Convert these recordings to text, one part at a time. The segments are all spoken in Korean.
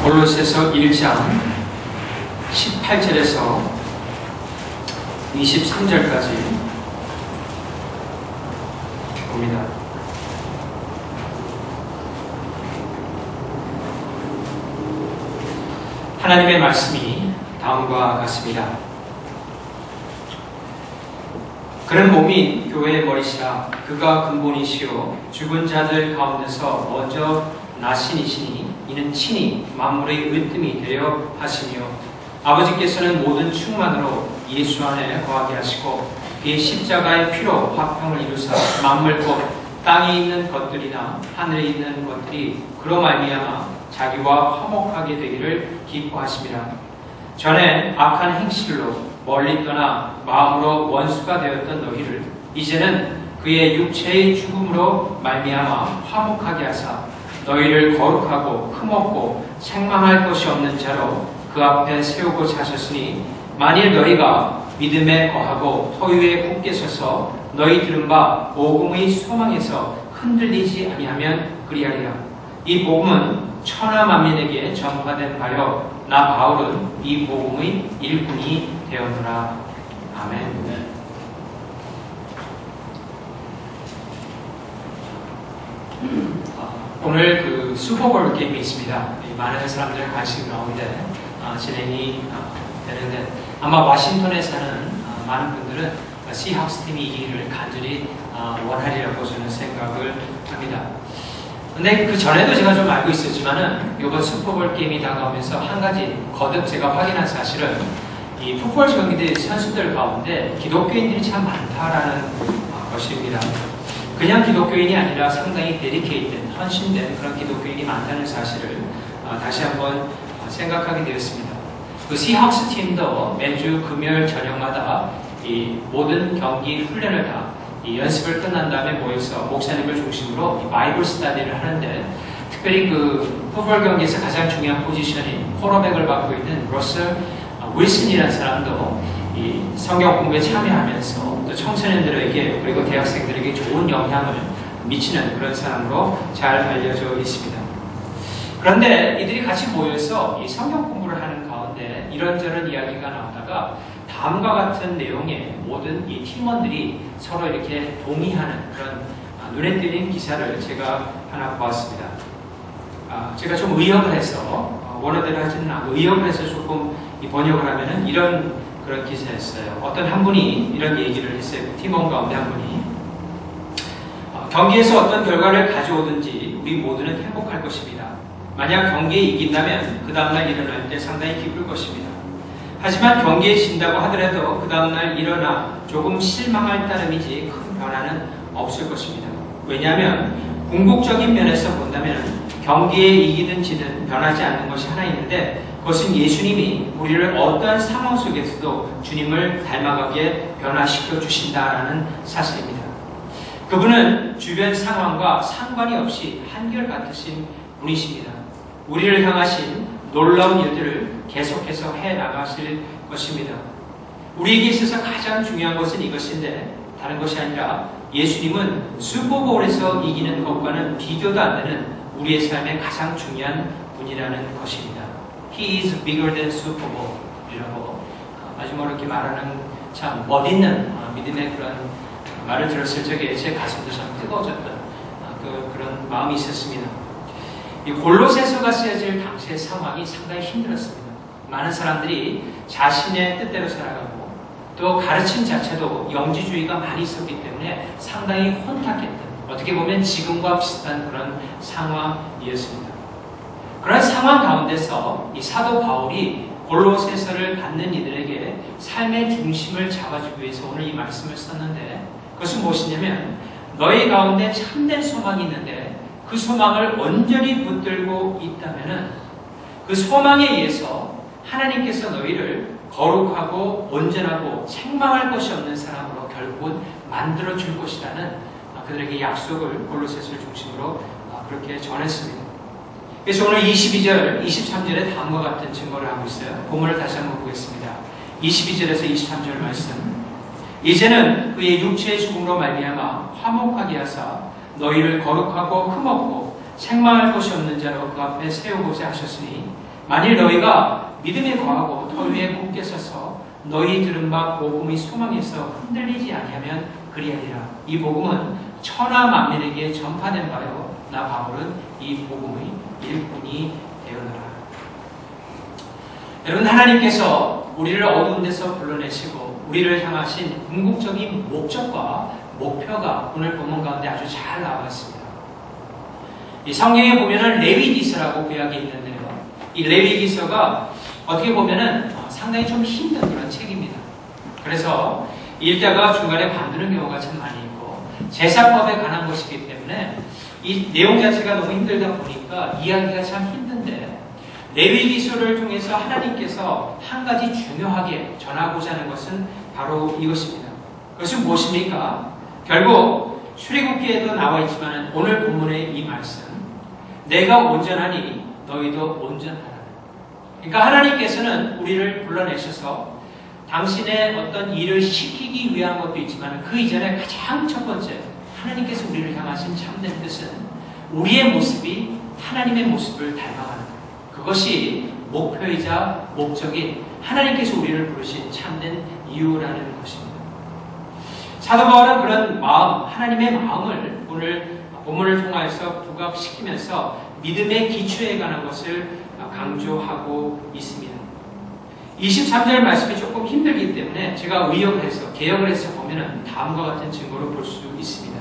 골로새서 1장 18절에서 23절까지 봅니다. 하나님의 말씀이 다음과 같습니다. 그는 몸이 교회의 머리시라. 그가 근본이시요 죽은 자들 가운데서 먼저 나신 이시니 이는 친히 만물의 으뜸이 되려 하시며 아버지께서는 모든 충만으로 예수 안에 거하게 하시고 그의 십자가의 피로 화평을 이루사 만물 곧 땅에 있는 것들이나 하늘에 있는 것들이 그로 말미암아 자기와 화목하게 되기를 기뻐하심이라. 전에 악한 행실로 멀리 떠나 마음으로 원수가 되었던 너희를 이제는 그의 육체의 죽음으로 말미암아 화목하게 하사 너희를 거룩하고 흠없고 책망할 것이 없는 자로 그 앞에 세우고자 하셨으니 만일 너희가 믿음에 거하고 토유에 굳게 서서 너희 들은 바 복음의 소망에서 흔들리지 아니하면 그리하리라. 이 복음은 천하 만민에게 전파된 바요 나 바울은 이 복음의 일꾼이 되었노라. 아멘. 오늘 그 슈퍼볼 게임이 있습니다. 많은 사람들의 관심 가운데 진행이 되는데 아마 워싱턴에 사는 많은 분들은 시학스 팀이 이기기를 간절히 원하리라고 저는 생각을 합니다. 근데 그 전에도 제가 좀 알고 있었지만은 이번 슈퍼볼 게임이 다가오면서 한 가지 거듭 제가 확인한 사실은 이 풋볼 경기대 선수들 가운데 기독교인들이 참 많다라는 것입니다. 그냥 기독교인이 아니라 상당히 데디케이트된, 헌신된 그런 기독교인이 많다는 사실을 다시 한번 생각하게 되었습니다. 그 시학스 팀도 매주 금요일 저녁마다 이 모든 경기 훈련을 다 이 연습을 끝난 다음에 모여서 목사님을 중심으로 이 바이블 스터디를 하는데 특별히 그 풋볼 경기에서 가장 중요한 포지션인 쿼터백을 맡고 있는 러셀 윌슨이라는 사람도 이 성경 공부에 참여하면서 또 청소년들에게 그리고 대학생들에게 좋은 영향을 미치는 그런 사람으로 잘 알려져 있습니다. 그런데 이들이 같이 모여서 이 성경 공부를 하는 가운데 이런저런 이야기가 나오다가 다음과 같은 내용의 모든 이 팀원들이 서로 이렇게 동의하는 그런 눈에 띄는 기사를 제가 하나 보았습니다. 제가 좀 의역을 해서 원어대로 하지는 않고 의역을 해서 조금 번역을 하면은 이런 그런 기사였어요. 어떤 한 분이 이런 얘기를 했어요. 팀원 가운데 한 분이 경기에서 어떤 결과를 가져오든지 우리 모두는 행복할 것입니다. 만약 경기에 이긴다면 그 다음날 일어날 때 상당히 기쁠 것입니다. 하지만 경기에 진다고 하더라도 그 다음날 일어나 조금 실망할 따름이지 큰 변화는 없을 것입니다. 왜냐하면 궁극적인 면에서 본다면 경기에 이기든 지든 변하지 않는 것이 하나 있는데 그것은 예수님이 우리를 어떠한 상황 속에서도 주님을 닮아가게 변화시켜 주신다라는 사실입니다. 그분은 주변 상황과 상관이 없이 한결같으신 분이십니다. 우리를 향하신 놀라운 일들을 계속해서 해나가실 것입니다. 우리에게 있어서 가장 중요한 것은 이것인데 다른 것이 아니라 예수님은 슈퍼볼에서 이기는 것과는 비교도 안 되는 우리의 삶의 가장 중요한 분이라는 것입니다. He is bigger than Super Bowl 이라고 마지막으로 이렇게 말하는 참 멋있는 믿음의 그런 말을 들었을 적에 제 가슴도 참 뜨거워졌던 그런 마음이 있었습니다. 이 골로새서가 쓰여질 당시의 상황이 상당히 힘들었습니다. 많은 사람들이 자신의 뜻대로 살아가고 또 가르침 자체도 영지주의가 많이 있었기 때문에 상당히 혼탁했던 어떻게 보면 지금과 비슷한 그런 상황이었습니다. 그런 상황 가운데서 이 사도 바울이 골로새서를 받는 이들에게 삶의 중심을 잡아주기 위해서 오늘 이 말씀을 썼는데 그것은 무엇이냐면 너희 가운데 참된 소망이 있는데 그 소망을 온전히 붙들고 있다면 그 소망에 의해서 하나님께서 너희를 거룩하고 온전하고 책망할 것이 없는 사람으로 결국은 만들어 줄 것이라는 그들에게 약속을 골로새서를 중심으로 그렇게 전했습니다. 그래서 오늘 22절, 23절에 다음과 같은 증거를 하고 있어요. 본문을 다시 한번 보겠습니다. 22절에서 23절 말씀. 이제는 그의 육체의 죽음으로 말미암아 화목하게 하사 너희를 거룩하고 흠없고 책망할 것이 없는 자로 그 앞에 세우고자 하셨으니 만일 너희가 믿음에 거하고 터 위에 굳게 서서 너희 들은 바 복음의 소망에서 흔들리지 아니하면 그리하리라. 이 복음은 천하 만민에게 전파된 바요 나 바울은 이 복음의 일꾼이 되었노라. 여러분, 하나님께서 우리를 어두운 데서 불러내시고 우리를 향하신 궁극적인 목적과 목표가 오늘 본문 가운데 아주 잘 나와 있습니다. 이 성경에 보면은 레위기서라고 구약이 있는데요. 이 레위기서가 어떻게 보면은 상당히 좀 힘든 그런 책입니다. 그래서 읽다가 중간에 관두는 경우가 참 많이 있고 제사법에 관한 것이기 때문에 이 내용 자체가 너무 힘들다 보니까 이해하기가 참 힘든데 레위기서를 통해서 하나님께서 한 가지 중요하게 전하고자 하는 것은 바로 이것입니다. 그것은 무엇입니까? 결국 출애굽기에도 나와 있지만 오늘 본문의 이 말씀, 내가 온전하니 너희도 온전하라. 그러니까 하나님께서는 우리를 불러내셔서 당신의 어떤 일을 시키기 위한 것도 있지만 그 이전에 가장 첫 번째 하나님께서 우리를 향하신 참된 뜻은 우리의 모습이 하나님의 모습을 닮아가는 것. 그것이 목표이자 목적인 하나님께서 우리를 부르신 참된 이유라는 것입니다. 사도 바울은 그런 마음, 하나님의 마음을 오늘 본문을 통하여서 부각시키면서 믿음의 기초에 관한 것을 강조하고 있습니다. 23절 말씀이 조금 힘들기 때문에 제가 의역을 해서 개역을 해서 보면 다음과 같은 증거를 볼 수 있습니다.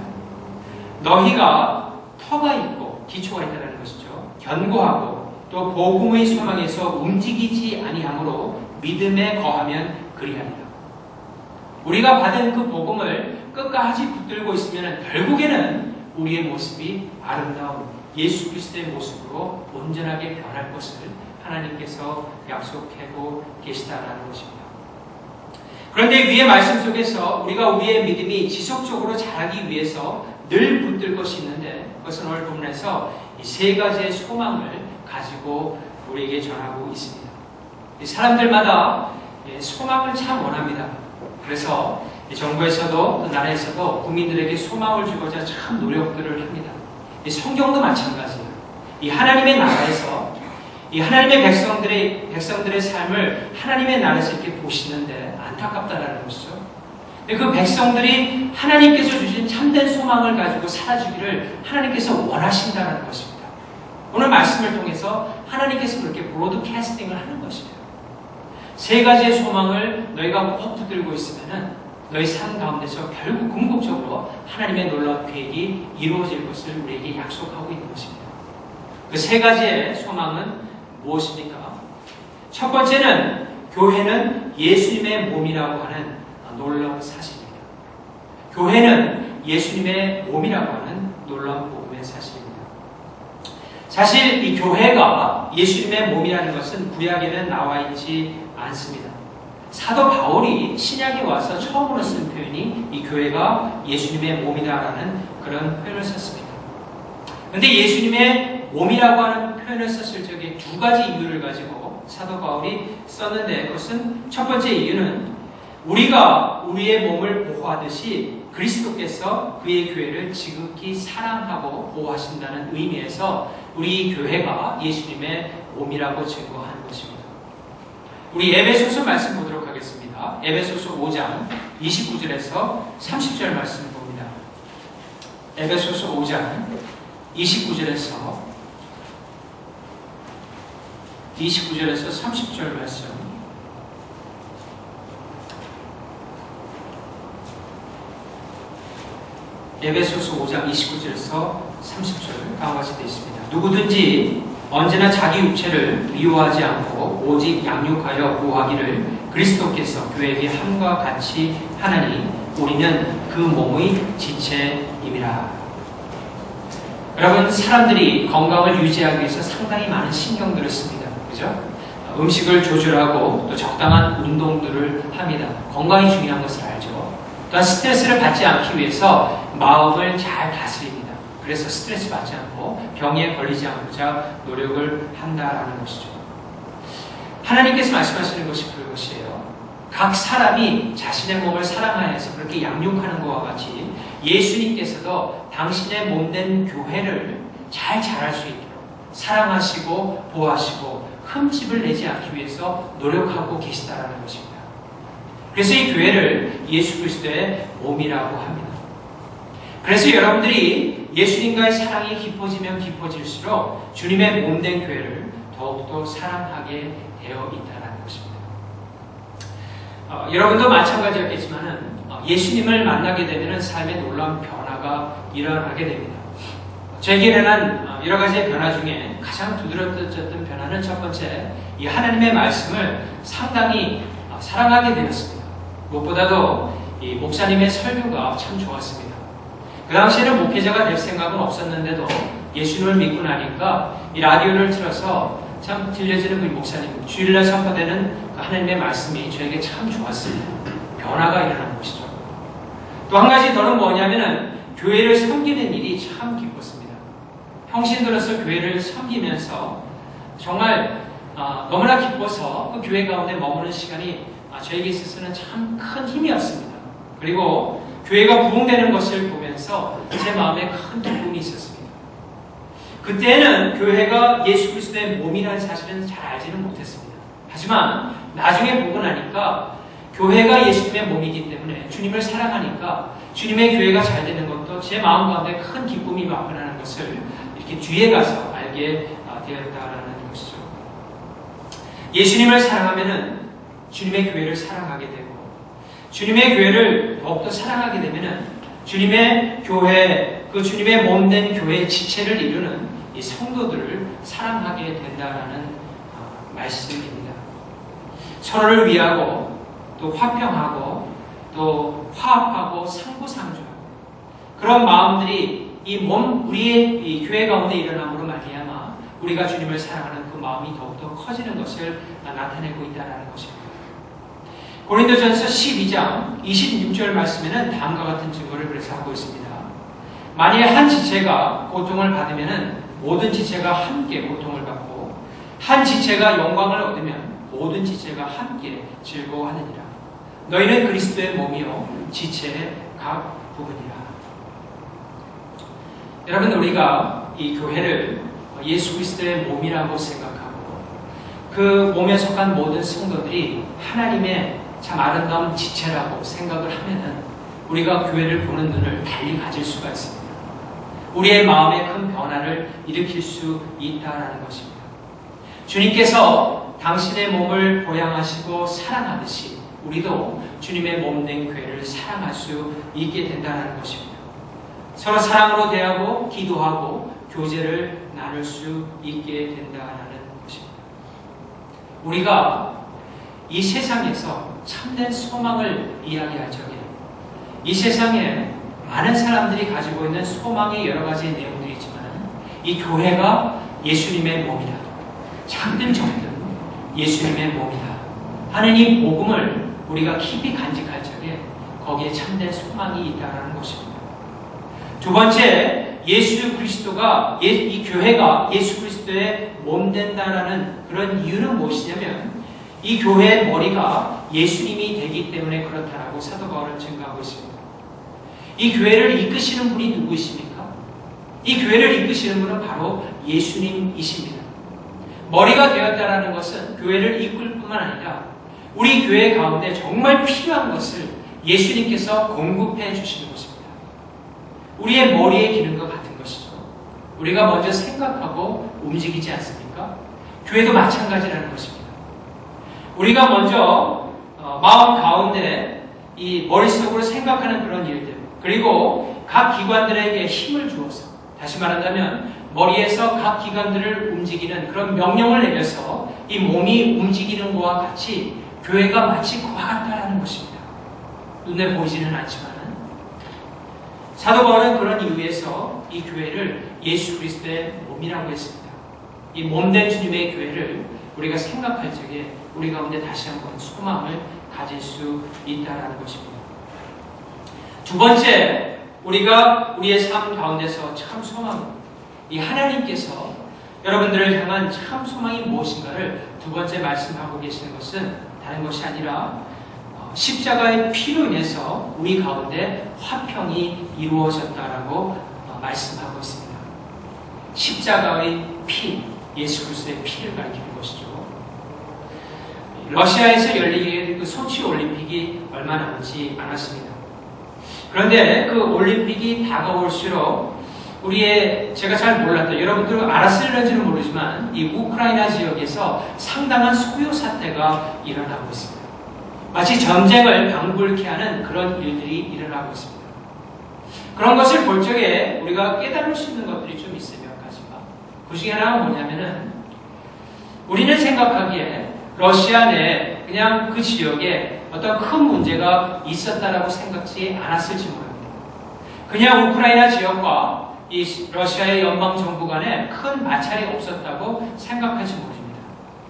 너희가 터가 있고 기초가 있다는 것이죠. 견고하고 또 복음의 소망에서 움직이지 아니하므로 믿음에 거하면 그리하리라. 우리가 받은 그 복음을 끝까지 붙들고 있으면 결국에는 우리의 모습이 아름다운 예수 그리스도의 모습으로 온전하게 변할 것을 하나님께서 약속하고 계시다라는 것입니다. 그런데 위의 말씀 속에서 우리가 우리의 믿음이 지속적으로 자라기 위해서 늘 붙들 것이 있는데 그것은 오늘 본문에서 이 세 가지의 소망을 가지고 우리에게 전하고 있습니다. 사람들마다 소망을 참 원합니다. 그래서 정부에서도 또 나라에서도 국민들에게 소망을 주고자 참 노력들을 합니다. 성경도 마찬가지예요. 이 하나님의 나라에서 이 하나님의 백성들의 삶을 하나님의 나라에서 이렇게 보시는데 안타깝다라는 것이죠. 그 백성들이 하나님께서 주신 참된 소망을 가지고 살아주기를 하나님께서 원하신다는 것입니다. 오늘 말씀을 통해서 하나님께서 그렇게 브로드캐스팅을 하는 것이에요. 세 가지의 소망을 너희가 꼭 붙들고 있으면 너희 삶 가운데서 결국 궁극적으로 하나님의 놀라운 계획이 이루어질 것을 우리에게 약속하고 있는 것입니다. 그 세 가지의 소망은 무엇입니까? 첫 번째는 교회는 예수님의 몸이라고 하는 놀라운 사실입니다. 교회는 예수님의 몸이라고 하는 놀라운 복음의 사실입니다. 사실 이 교회가 예수님의 몸이라는 것은 구약에는 나와 있지 않습니다. 사도 바울이 신약에 와서 처음으로 쓴 표현이 이 교회가 예수님의 몸이다라는 그런 표현을 썼습니다. 그런데 예수님의 몸이라고 하는 표현을 썼을 적에 두 가지 이유를 가지고 사도 바울이 썼는데 그것은 첫 번째 이유는 우리가 우리의 몸을 보호하듯이 그리스도께서 그의 교회를 지극히 사랑하고 보호하신다는 의미에서 우리 교회가 예수님의 몸이라고 증거하는 것입니다. 우리 에베소서 말씀 보도록 하겠습니다. 에베소서 5장 29절에서 30절 말씀 봅니다. 에베소서 5장 29절에서 30절 말씀. 에베소서 5장 29절에서 30절 다음과 같이 되어 있습니다. 누구든지 언제나 자기 육체를 미워하지 않고 오직 양육하여 보호하기를 그리스도께서 교회에게 함과 같이 하나니 우리는 그 몸의 지체임이라. 여러분, 사람들이 건강을 유지하기 위해서 상당히 많은 신경들을 씁니다. 그죠? 음식을 조절하고 또 적당한 운동들을 합니다. 건강이 중요한 것을 알죠. 또한 스트레스를 받지 않기 위해서 마음을 잘 다스립니다. 그래서 스트레스 받지 않고 병에 걸리지 않고자 노력을 한다라는 것이죠. 하나님께서 말씀하시는 것이 그것이에요. 각 사람이 자신의 몸을 사랑하여서 그렇게 양육하는 것과 같이 예수님께서도 당신의 몸된 교회를 잘 자랄 수 있도록 사랑하시고 보호하시고 흠집을 내지 않기 위해서 노력하고 계시다라는 것입니다. 그래서 이 교회를 예수 그리스도의 몸이라고 합니다. 그래서 여러분들이 예수님과의 사랑이 깊어지면 깊어질수록 주님의 몸된 교회를 더욱더 사랑하게 되어 있다는 것입니다. 여러분도 마찬가지였겠지만 예수님을 만나게 되면 삶의 놀라운 변화가 일어나게 됩니다. 저에게 일어난 여러 가지의 변화 중에 가장 두드러졌던 변화는 첫 번째, 이 하나님의 말씀을 상당히 사랑하게 되었습니다. 무엇보다도 이 목사님의 설교가 참 좋았습니다. 그 당시에는 목회자가 될 생각은 없었는데도 예수님을 믿고 나니까 이 라디오를 틀어서 참 들려지는 그 목사님, 주일날 선포되는 그 하나님의 말씀이 저에게 참 좋았습니다. 변화가 일어난 것이죠. 또 한 가지 더는 뭐냐면은 교회를 섬기는 일이 참 기뻤습니다. 평신도로서 교회를 섬기면서 정말 너무나 기뻐서 그 교회 가운데 머무는 시간이 저에게 있어서는 참 큰 힘이었습니다. 그리고 교회가 부흥되는 것을 보면서 제 마음에 큰 기쁨이 있었습니다. 그때는 교회가 예수 그리스도의 몸이라는 사실은 잘 알지는 못했습니다. 하지만 나중에 보고 나니까 교회가 예수님의 몸이기 때문에 주님을 사랑하니까 주님의 교회가 잘 되는 것도 제 마음 가운데 큰 기쁨이 만나는 것을 이렇게 뒤에 가서 알게 되었다라는 것이죠. 예수님을 사랑하면은 주님의 교회를 사랑하게 되고, 주님의 교회를 더욱더 사랑하게 되면은 주님의 교회, 그 주님의 몸된 교회의 지체를 이루는 이 성도들을 사랑하게 된다라는 말씀입니다. 서로를 위하고 또 화평하고 또 화합하고 상부상조하고 그런 마음들이 이 몸, 우리의 이 교회 가운데 일어남으로 말미암아 우리가 주님을 사랑하는 그 마음이 더욱더 커지는 것을 나타내고 있다는 것입니다. 고린도전서 12장 26절 말씀에는 다음과 같은 증거를 그래서 하고 있습니다. 만일 한 지체가 고통을 받으면 모든 지체가 함께 고통을 받고 한 지체가 영광을 얻으면 모든 지체가 함께 즐거워하느니라. 너희는 그리스도의 몸이요 지체의 각 부분이라. 여러분, 우리가 이 교회를 예수 그리스도의 몸이라고 생각하고 그 몸에 속한 모든 성도들이 하나님의 참 아름다운 지체라고 생각을 하면은 우리가 교회를 보는 눈을 달리 가질 수가 있습니다. 우리의 마음에 큰 변화를 일으킬 수 있다는 것입니다. 주님께서 당신의 몸을 보양하시고 사랑하듯이 우리도 주님의 몸된 교회를 사랑할 수 있게 된다는 것입니다. 서로 사랑으로 대하고 기도하고 교제를 나눌 수 있게 된다는 것입니다. 우리가 이 세상에서 참된 소망을 이야기할 적에 이 세상에 많은 사람들이 가지고 있는 소망의 여러 가지 내용들이 있지만 이 교회가 예수님의 몸이다, 작든 적든 예수님의 몸이다 하는 이 복음을 우리가 깊이 간직할 적에 거기에 참된 소망이 있다는 것입니다. 두 번째, 예수 그리스도가 이 교회가 예수 그리스도의 몸 된다라는 그런 이유는 무엇이냐면 이 교회의 머리가 예수님이 되기 때문에 그렇다라고 사도 바울은 증거하고 있습니다. 이 교회를 이끄시는 분이 누구이십니까? 이 교회를 이끄시는 분은 바로 예수님이십니다. 머리가 되었다라는 것은 교회를 이끌 뿐만 아니라 우리 교회 가운데 정말 필요한 것을 예수님께서 공급해 주시는 것입니다. 우리의 머리의 기능과 같은 것이죠. 우리가 먼저 생각하고 움직이지 않습니까? 교회도 마찬가지라는 것입니다. 우리가 먼저 마음 가운데 이 머릿속으로 생각하는 그런 일들, 그리고 각 기관들에게 힘을 주어서, 다시 말한다면 머리에서 각 기관들을 움직이는 그런 명령을 내려서 이 몸이 움직이는 것과 같이 교회가 마치 그와 같다라는 것입니다. 눈에 보이지는 않지만 사도 바울은 그런 이유에서 이 교회를 예수 그리스도의 몸이라고 했습니다. 이 몸된 주님의 교회를 우리가 생각할 적에 우리 가운데 다시 한번 소망을 가질 수 있다는 것입니다. 두 번째, 우리가 우리의 삶 가운데서 참 소망, 이 하나님께서 여러분들을 향한 참 소망이 무엇인가를 두 번째 말씀하고 계시는 것은 다른 것이 아니라 십자가의 피로 인해서 우리 가운데 화평이 이루어졌다라고 말씀하고 있습니다. 십자가의 피, 예수 그리스도의 피를 가리키는 것이죠. 러시아에서 열리게 그 소치 올림픽이 얼마 남지 않았습니다. 그런데 그 올림픽이 다가올수록 제가 잘 몰랐던, 여러분들은 알았을런지는 모르지만 이 우크라이나 지역에서 상당한 소요 사태가 일어나고 있습니다. 마치 전쟁을 방불케 하는 그런 일들이 일어나고 있습니다. 그런 것을 볼 적에 우리가 깨달을 수 있는 것들이 좀 있어요. 몇 가지가. 그 중에 하나가 뭐냐면은, 우리는 생각하기에 러시아 내 그냥 그 지역에 어떤 큰 문제가 있었다라고 생각지 않았을지 모릅니다. 그냥 우크라이나 지역과 이 러시아의 연방 정부 간에 큰 마찰이 없었다고 생각할지 모릅니다.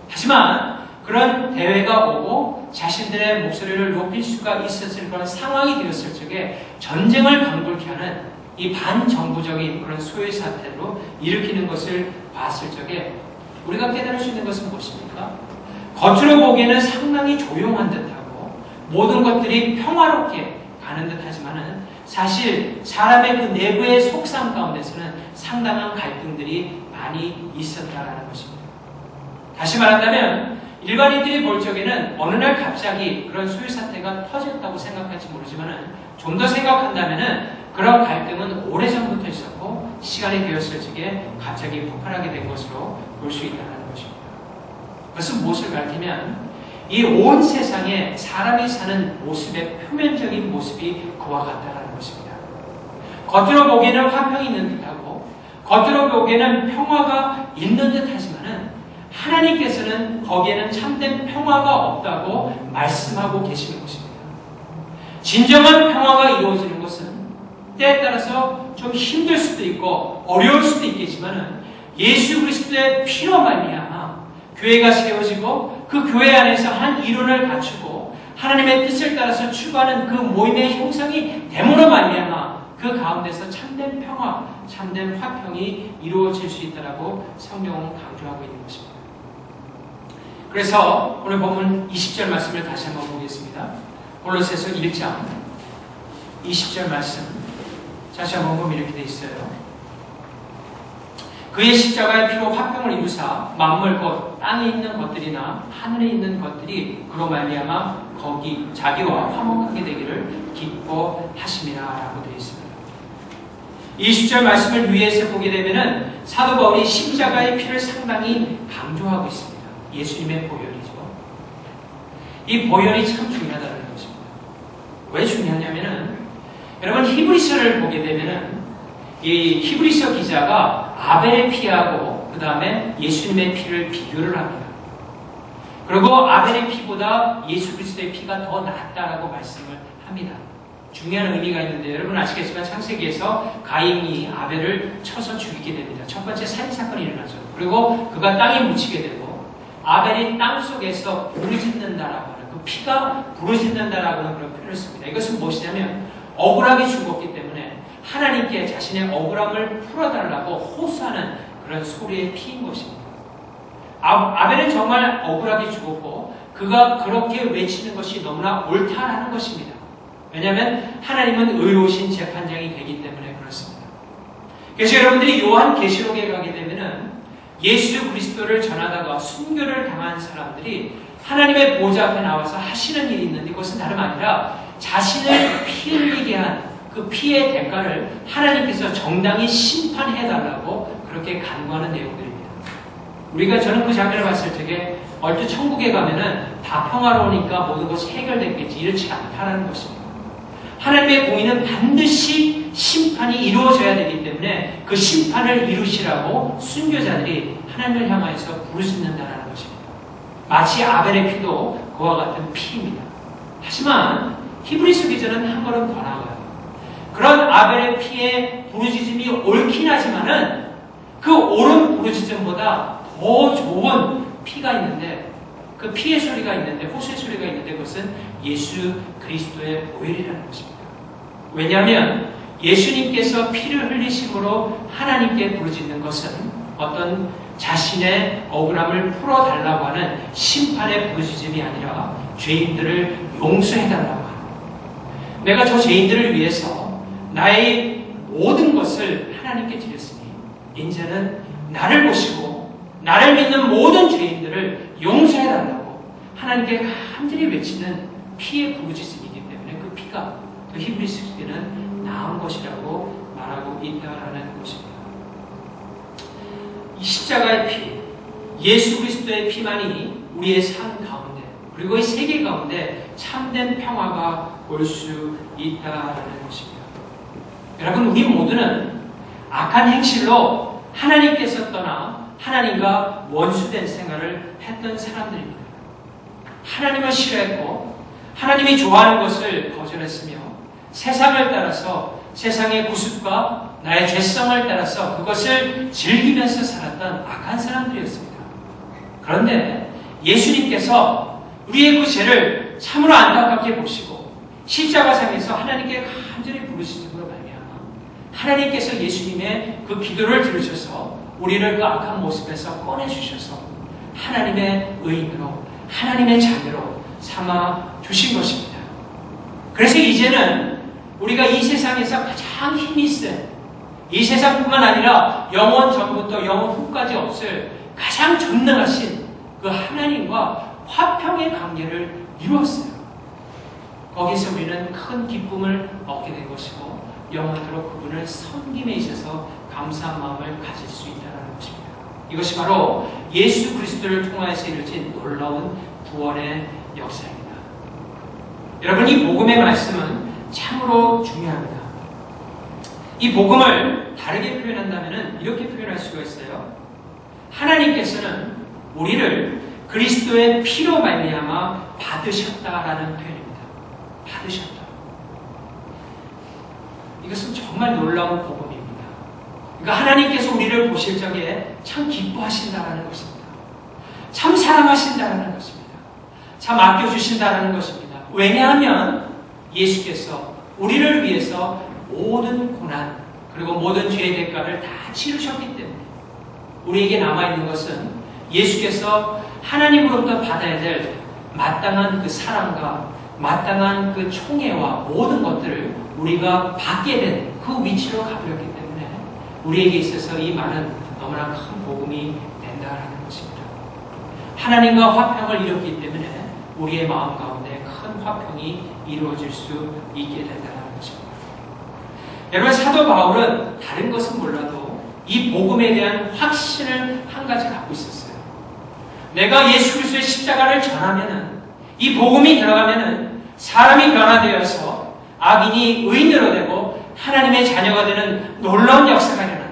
하지만 그런 대회가 오고 자신들의 목소리를 높일 수가 있었을 그런 상황이 되었을 적에 전쟁을 방불케 하는 이 반정부적인 그런 소요 사태로 일으키는 것을 봤을 적에 우리가 깨달을 수 있는 것은 무엇입니까? 겉으로 보기에는 상당히 조용한 듯하고 모든 것들이 평화롭게 가는 듯하지만은 사실 사람의 그 내부의 속상 가운데서는 상당한 갈등들이 많이 있었다라는 것입니다. 다시 말한다면 일반인들이 볼 적에는 어느 날 갑자기 그런 소요 사태가 터졌다고 생각할지 모르지만은 좀 더 생각한다면은 그런 갈등은 오래전부터 있었고 시간이 되었을 적에 갑자기 폭발하게 된 것으로 볼 수 있다는 것입니다. 그것은 무엇을 가리키면 이 온 세상에 사람이 사는 모습의 표면적인 모습이 그와 같다는 것입니다. 겉으로 보기에는 화평이 있는 듯하고 겉으로 보기에는 평화가 있는 듯하지만은 하나님께서는 거기에는 참된 평화가 없다고 말씀하고 계시는 것입니다. 진정한 평화가 이루어지는 것은 때에 따라서 좀 힘들 수도 있고 어려울 수도 있겠지만은 예수 그리스도의 피로 말미암아 교회가 세워지고 그 교회 안에서 한 이론을 갖추고 하나님의 뜻을 따라서 추구하는 그 모임의 형성이 됨으로 말미암아 그 가운데서 참된 평화, 참된 화평이 이루어질 수 있다라고 성경은 강조하고 있는 것입니다. 그래서 오늘 본문 20절 말씀을 다시 한번 보겠습니다. 골로새서 1장 20절 말씀 다시 한번 보면 이렇게 돼 있어요. 그의 십자가의 피로 화평을 이루사 만물 곧 땅에 있는 것들이나 하늘에 있는 것들이 그로 말미암아 거기 자기와 화목하게 되기를 기뻐하심이라 라고 되어 있습니다. 20절 말씀을 위에서 보게 되면은 사도 바울이 십자가의 피를 상당히 강조하고 있습니다. 예수님의 보혈이죠. 이 보혈이 참 중요하다는 것입니다. 왜 중요하냐면은 여러분 히브리서를 보게 되면은 이 히브리서 기자가 아벨의 피하고 그 다음에 예수님의 피를 비교를 합니다. 그리고 아벨의 피보다 예수 그리스도의 피가 더 낫다라고 말씀을 합니다. 중요한 의미가 있는데 여러분 아시겠지만 창세기에서 가인이 아벨을 쳐서 죽이게 됩니다. 첫 번째 살인사건이 일어나죠. 그리고 그가 땅에 묻히게 되고 아벨이 땅 속에서 부르짖는다라고 하는 그 피가 부르짖는다라고 하는 그런 표현을 씁니다. 이것은 무엇이냐면 억울하게 죽었기 때문에 하나님께 자신의 억울함을 풀어달라고 호소하는 그런 소리의 피인 것입니다. 아벨은 정말 억울하게 죽었고 그가 그렇게 외치는 것이 너무나 옳다라는 것입니다. 왜냐하면 하나님은 의로우신 재판장이 되기 때문에 그렇습니다. 그래서 여러분들이 요한계시록에 가게 되면은 예수 그리스도를 전하다가 순교를 당한 사람들이 하나님의 보좌 앞에 나와서 하시는 일이 있는데 그것은 다름 아니라 자신을 피 흘리게 한 그 피의 대가를 하나님께서 정당히 심판해달라고 그렇게 간구하는 내용들입니다. 저는 그 장면을 봤을 적에 얼핏 천국에 가면은 다 평화로우니까 모든 것이 해결됐겠지 이렇지 않다라는 것입니다. 하나님의 공의는 반드시 심판이 이루어져야 되기 때문에 그 심판을 이루시라고 순교자들이 하나님을 향하여서 부르짖는다는 것입니다. 마치 아벨의 피도 그와 같은 피입니다. 하지만 히브리서 기자는 한 걸음 더 나아가요. 그런 아벨의 피의 부르짖음이 옳긴 하지만은 그 옳은 부르짖음보다 더 좋은 피가 있는데 그 피의 소리가 있는데 호수의 소리가 있는데 그것은 예수 그리스도의 보혈이라는 것입니다. 왜냐하면 예수님께서 피를 흘리심으로 하나님께 부르짖는 것은 어떤 자신의 억울함을 풀어달라고 하는 심판의 부르짖음이 아니라 죄인들을 용서해달라고 하는 내가 저 죄인들을 위해서 나의 모든 것을 하나님께 드렸으니 이제는 나를 보시고 나를 믿는 모든 죄인들을 용서해달라고 하나님께 간절히 외치는 피의 부르짖음이기 때문에 그 피가 그 히브리스에는 나은 것이라고 말하고 있다라는 것입니다. 이 십자가의 피, 예수 그리스도의 피만이 우리의 삶 가운데 그리고 이 세계 가운데 참된 평화가 올 수 있다라는 것입니다. 여러분, 우리 모두는 악한 행실로 하나님께서 떠나 하나님과 원수된 생활을 했던 사람들입니다. 하나님을 싫어했고 하나님이 좋아하는 것을 거절했으며 세상을 따라서 세상의 구습과 나의 죄성을 따라서 그것을 즐기면서 살았던 악한 사람들이었습니다. 그런데 예수님께서 우리의 그 죄를 참으로 안타깝게 보시고 십자가상에서 하나님께 간절히 부르심으로 말미암아 하나님께서 예수님의 그 기도를 들으셔서 우리를 그 악한 모습에서 꺼내주셔서 하나님의 의인으로 하나님의 자녀로 삼아 주신 것입니다. 그래서 이제는 우리가 이 세상에서 가장 힘이 센, 이 세상뿐만 아니라 영원 전부터 영원 후까지 없을 가장 전능하신 그 하나님과 화평의 관계를 이루었어요. 거기서 우리는 큰 기쁨을 얻게 된 것이고 영원토록 그분을 섬김에 있어서 감사한 마음을 가질 수 있다는 것입니다. 이것이 바로 예수 그리스도를 통하여서 이루어진 놀라운 구원의 역사입니다. 여러분, 이 복음의 말씀은 참으로 중요합니다. 이 복음을 다르게 표현한다면 이렇게 표현할 수가 있어요. 하나님께서는 우리를 그리스도의 피로 말미암아 받으셨다라는 표현입니다. 받으셨다. 이것은 정말 놀라운 복음입니다. 그러니까 하나님께서 우리를 보실 적에 참 기뻐하신다라는 것입니다. 참 사랑하신다라는 것입니다. 참 아껴주신다라는 것입니다. 왜냐하면 예수께서 우리를 위해서 모든 고난 그리고 모든 죄의 대가를 다 치르셨기 때문에 우리에게 남아있는 것은 예수께서 하나님으로부터 받아야 될 마땅한 그 사랑과 마땅한 그 총애와 모든 것들을 우리가 받게 된 그 위치로 가버렸기 때문에 우리에게 있어서 이 말은 너무나 큰 복음이 된다라는 것입니다. 하나님과 화평을 이뤘기 때문에 우리의 마음 가운데 큰 화평이 이루어질 수 있게 된다는 것입니다. 여러분, 사도 바울은 다른 것은 몰라도 이 복음에 대한 확신을 한 가지 갖고 있었어요. 내가 예수 그리스도의 십자가를 전하면은 이 복음이 들어가면은 사람이 변화되어서 악인이 의인으로 되고 하나님의 자녀가 되는 놀라운 역사가 일어난다.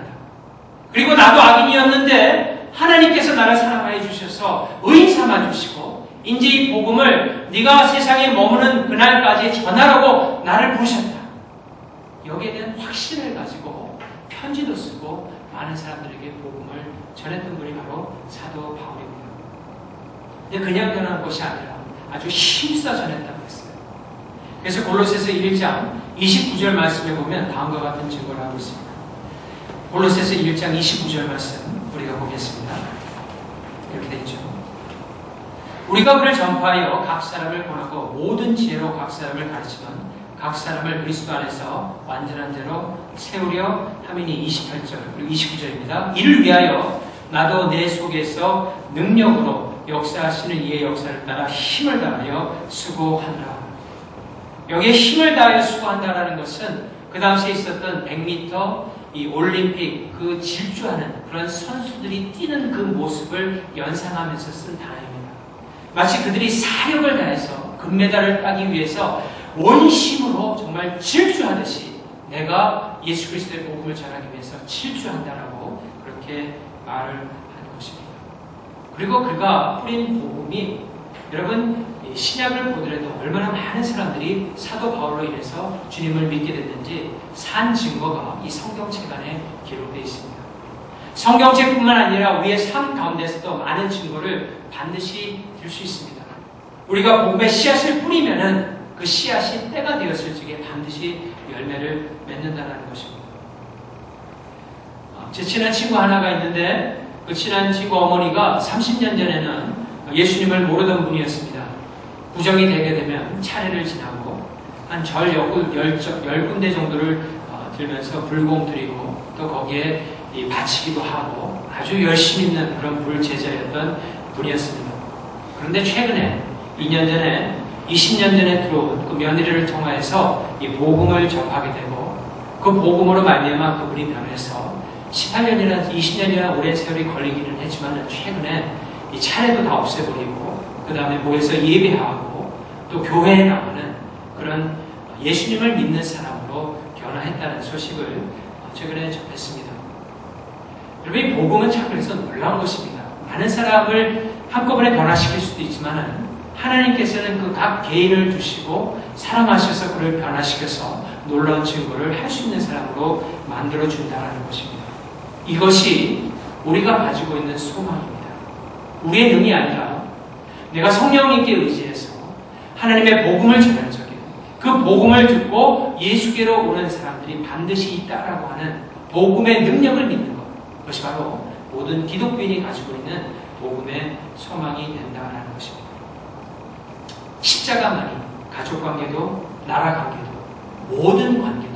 그리고 나도 악인이었는데 하나님께서 나를 사랑하여 주셔서 의인 삼아 주시고 이제 이 복음을 네가 세상에 머무는 그날까지 전하라고 나를 부르셨다. 여기에 대한 확신을 가지고 편지도 쓰고 많은 사람들에게 복음을 전했던 분이 바로 사도 바울입니다. 근데 그냥 전하는 것이 아니라 아주 힘써 전했다고 했어요. 그래서 골로새서 1장 29절 말씀에 보면 다음과 같은 증거를 하고 있습니다. 골로새서 1장 29절 말씀 우리가 보겠습니다. 이렇게 되어 있죠. 우리가 그를 전파하여 각 사람을 권하고 모든 지혜로 각 사람을 가르치던 각 사람을 그리스도 안에서 완전한 대로 세우려 함이니 28절 그리고 29절입니다. 이를 위하여 나도 내 속에서 능력으로 역사하시는 이의 역사를 따라 힘을 다하여 수고한다. 여기에 힘을 다하여 수고한다라는 것은 그 당시에 있었던 100m 이 올림픽 그 질주하는 그런 선수들이 뛰는 그 모습을 연상하면서 쓴 단어입니다. 마치 그들이 사력을 다해서 금메달을 따기 위해서 원심으로 정말 질주하듯이 내가 예수 그리스도의 복음을 전하기 위해서 질주한다라고 그렇게 말을 하는 것입니다. 그리고 그가 뿌린 복음이 여러분 신약을 보더라도 얼마나 많은 사람들이 사도 바울로 인해서 주님을 믿게 됐는지 산 증거가 이 성경책 안에 기록되어 있습니다. 성경책뿐만 아니라 우리의 삶 가운데서도 많은 증거를 반드시 들 수 있습니다. 우리가 복음의 씨앗을 뿌리면은 그 씨앗이 때가 되었을 적에 반드시 열매를 맺는다는 것입니다. 제 친한 친구 하나가 있는데 그 친한 친구 어머니가 30년 전에는 예수님을 모르던 분이었습니다. 구정이 되게 되면 차례를 지나고 한 절 10군데 정도를 들면서 불공 드리고 또 거기에 바치기도 하고 아주 열심히 있는 그런 불제자였던 분이었습니다. 그런데 최근에 2년 전에 20년 전에 들어온 그 며느리를 통해서 이 복음을 접하게 되고 그 복음으로 말미암아 그분이 변해서 18년이나 20년이나 오랜 세월이 걸리기는 했지만 최근에 이 차례도 다 없애버리고 그 다음에 모여서 예배하고 또 교회에 나가는 그런 예수님을 믿는 사람으로 변화했다는 소식을 최근에 접했습니다. 여러분, 이 복음은 참 그래서 놀라운 것입니다. 많은 사람을 한꺼번에 변화시킬 수도 있지만 하나님께서는 그 각 개인을 두시고 사랑하셔서 그를 변화시켜서 놀라운 증거를 할 수 있는 사람으로 만들어준다는 것입니다. 이것이 우리가 가지고 있는 소망입니다. 우리의 능이 아니라 내가 성령님께 의지해서 하나님의 복음을 전할 적에 그 복음을 듣고 예수께로 오는 사람들이 반드시 있다라고 하는 복음의 능력을 믿는 것. 그것이 바로 모든 기독교인이 가지고 있는 복음의 소망이 된다는 것입니다. 십자가만이 가족관계도 나라관계도 모든 관계도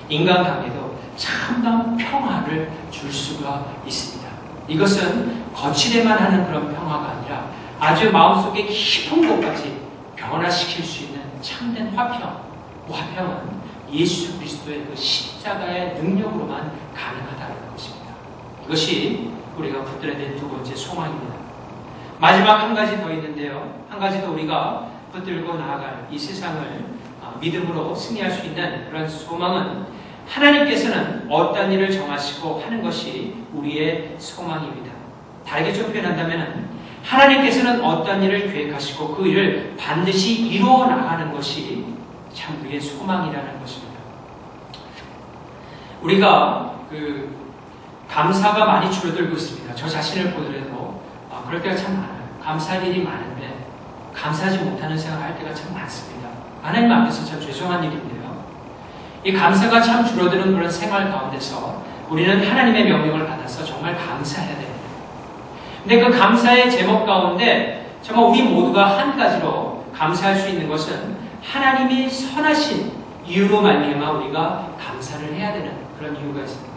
인간관계도 참다운 평화를 줄 수가 있습니다. 이것은 거칠에만 하는 그런 평화가 아니라 아주 마음속에 깊은 곳까지 변화시킬 수 있는 참된 화평. 그 화평은 예수 그리스도의 그 십자가의 능력으로만 가능하다는 것입니다. 이것이 우리가 붙들어야 될 두 번째 소망입니다. 마지막 한 가지 더 있는데요. 한 가지 더 우리가 붙들고 나아갈 이 세상을 믿음으로 승리할 수 있는 그런 소망은 하나님께서는 어떤 일을 정하시고 하는 것이 우리의 소망입니다. 다르게 좀 표현한다면 하나님께서는 어떤 일을 계획하시고 그 일을 반드시 이루어 나가는 것이 참 우리의 소망이라는 것입니다. 우리가 감사가 많이 줄어들고 있습니다. 저 자신을 보더라도 그럴 때가 참 많아요. 감사할 일이 많은데 감사하지 못하는 생각을 할 때가 참 많습니다. 하나님 앞에서 참 죄송한 일인데요. 이 감사가 참 줄어드는 그런 생활 가운데서 우리는 하나님의 명령을 받아서 정말 감사해야 됩니다. 근데 그 감사의 제목 가운데 정말 우리 모두가 한 가지로 감사할 수 있는 것은 하나님이 선하신 이유로 말미암아 우리가 감사를 해야 되는 그런 이유가 있습니다.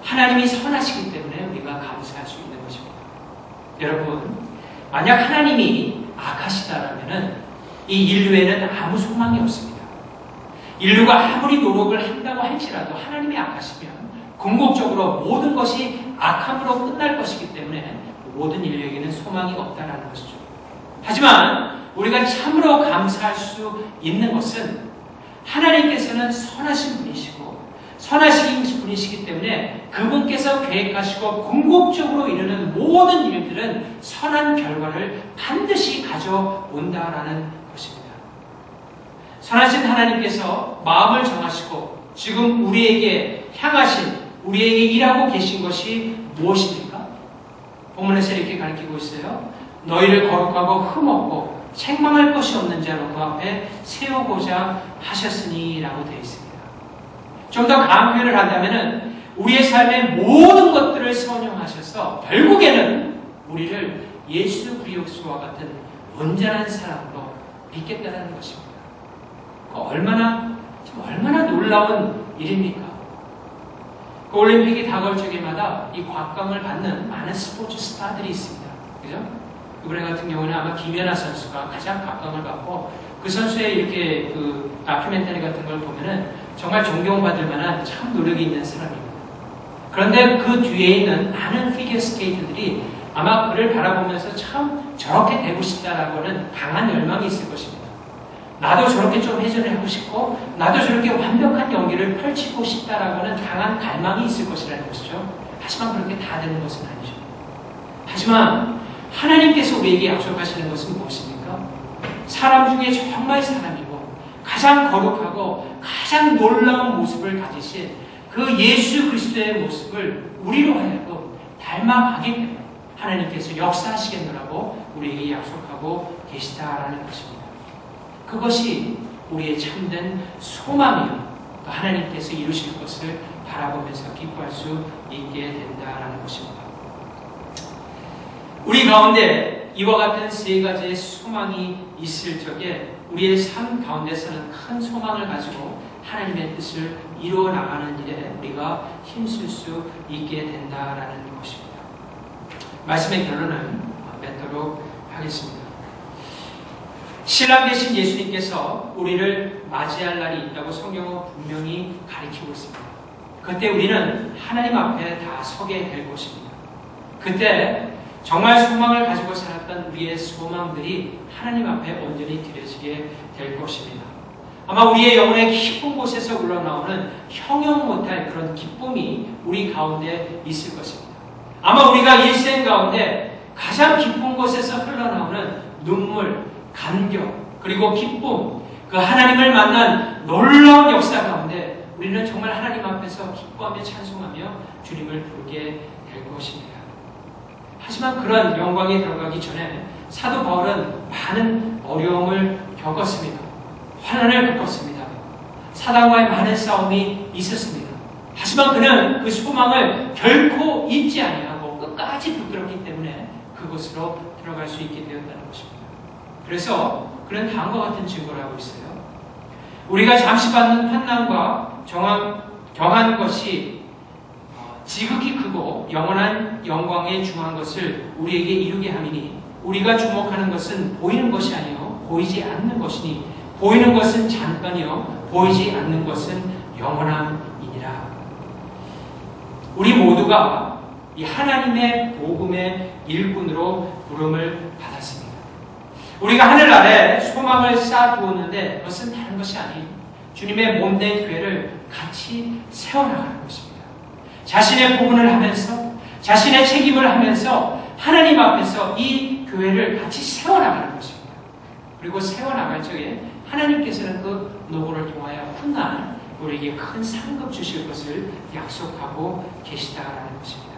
하나님이 선하시기 때문에 우리가 감사할 수 있는 것입니다. 여러분, 만약 하나님이 악하시다라면 이 인류에는 아무 소망이 없습니다. 인류가 아무리 노력을 한다고 할지라도 하나님이 악하시면 궁극적으로 모든 것이 악함으로 끝날 것이기 때문에 모든 인류에게는 소망이 없다는 것이죠. 하지만 우리가 참으로 감사할 수 있는 것은 하나님께서는 선하신 분이시고 선하신 분이시기 때문에 그분께서 계획하시고 궁극적으로 이루는 모든 일들은 선한 결과를 반드시 가져온다라는 것입니다. 선하신 하나님께서 마음을 정하시고 지금 우리에게 향하신 우리에게 일하고 계신 것이 무엇입니까? 본문에서 이렇게 가르치고 있어요. 너희를 거룩하고 흠없고 책망할 것이 없는 자로 그 앞에 세우고자 하셨으니 라고 되어 있습니다. 좀 더 강한 표현을 한다면 우리의 삶의 모든 것들을 선용하셔서 결국에는 우리를 예수 그리스도와 같은 온전한 사람으로 믿겠다는 것입니다. 얼마나 놀라운 일입니까? 그 올림픽이 다가올 적에마다 이 곽광을 받는 많은 스포츠 스타들이 있습니다. 그죠? 이번에 같은 경우는 아마 김연아 선수가 가장 곽광을 받고 그 선수의 이렇게 그 다큐멘터리 같은 걸 보면은 정말 존경받을 만한 참 노력이 있는 사람입니다. 그런데 그 뒤에 있는 많은 피겨 스케이터들이 아마 그를 바라보면서 참 저렇게 되고 싶다라고는 강한 열망이 있을 것입니다. 나도 저렇게 좀 회전을 하고 싶고 나도 저렇게 완벽한 연기를 펼치고 싶다라고는 강한 갈망이 있을 것이라는 것이죠. 하지만 그렇게 다 되는 것은 아니죠. 하지만 하나님께서 우리에게 약속하시는 것은 무엇입니까? 사람 중에 정말 사람이고 가장 거룩하고 가장 놀라운 모습을 가지신 그 예수 그리스도의 모습을 우리로 하여금 닮아가기 때문에 하나님께서 역사하시겠노라고 우리에게 약속하고 계시다라는 것입니다. 그것이 우리의 참된 소망이요. 또 하나님께서 이루실 것을 바라보면서 기뻐할 수 있게 된다라는 것입니다. 우리 가운데 이와 같은 세 가지의 소망이 있을 적에 우리의 삶 가운데서는 큰 소망을 가지고 하나님의 뜻을 이루어 나가는 일에 우리가 힘쓸 수 있게 된다라는 것입니다. 말씀의 결론을 맺도록 하겠습니다. 신랑 되신 예수님께서 우리를 맞이할 날이 있다고 성경은 분명히 가리키고 있습니다. 그때 우리는 하나님 앞에 다 서게 될 것입니다. 그때 정말 소망을 가지고 살았던 우리의 소망들이 하나님 앞에 온전히 드려지게 될 것입니다. 아마 우리의 영혼의 깊은 곳에서 흘러나오는 형용 못할 그런 기쁨이 우리 가운데 있을 것입니다. 아마 우리가 일생 가운데 가장 깊은 곳에서 흘러나오는 눈물, 감격, 그리고 기쁨, 그 하나님을 만난 놀라운 역사 가운데 우리는 정말 하나님 앞에서 기뻐하며 찬송하며 주님을 부르게 될 것입니다. 하지만 그런 영광에 들어가기 전에 사도 바울은 많은 어려움을 겪었습니다. 환난을 겪었습니다. 사단과의 많은 싸움이 있었습니다. 하지만 그는 그 소망을 결코 잊지 아니하고 끝까지 붙들었기 때문에 그곳으로 들어갈 수 있게 되었다는 것입니다. 그래서 그는 다음과 같은 증거를 하고 있어요. 우리가 잠시 받는 환난과 경한 것이 지극히 크고 영원한 영광에 중한 것을 우리에게 이루게 하리니 우리가 주목하는 것은 보이는 것이 아니요 보이지 않는 것이니 보이는 것은 잠깐이요 보이지 않는 것은 영원함이니라. 우리 모두가 이 하나님의 복음의 일꾼으로 부름을 받았습니다. 우리가 하늘 아래 소망을 쌓아두었는데 그것은 다른 것이 아닌 주님의 몸된 교회를 같이 세워나가는 것입니다. 자신의 복음을 하면서 자신의 책임을 하면서 하나님 앞에서 이 교회를 같이 세워나가는 것입니다. 그리고 세워나갈 적에 하나님께서는 그 노고를 통하여 훗날 우리에게 큰 상급 주실 것을 약속하고 계시다라는 것입니다.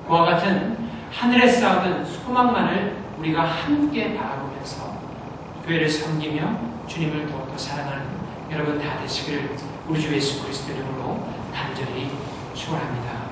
그와 같은 하늘에 쌓아둔 소망만을 우리가 함께 바라보면서 교회를 섬기며 주님을 더욱더 사랑하는 여러분 다 되시기를 우리 주 예수 그리스도 이름으로 간절히 축원합니다.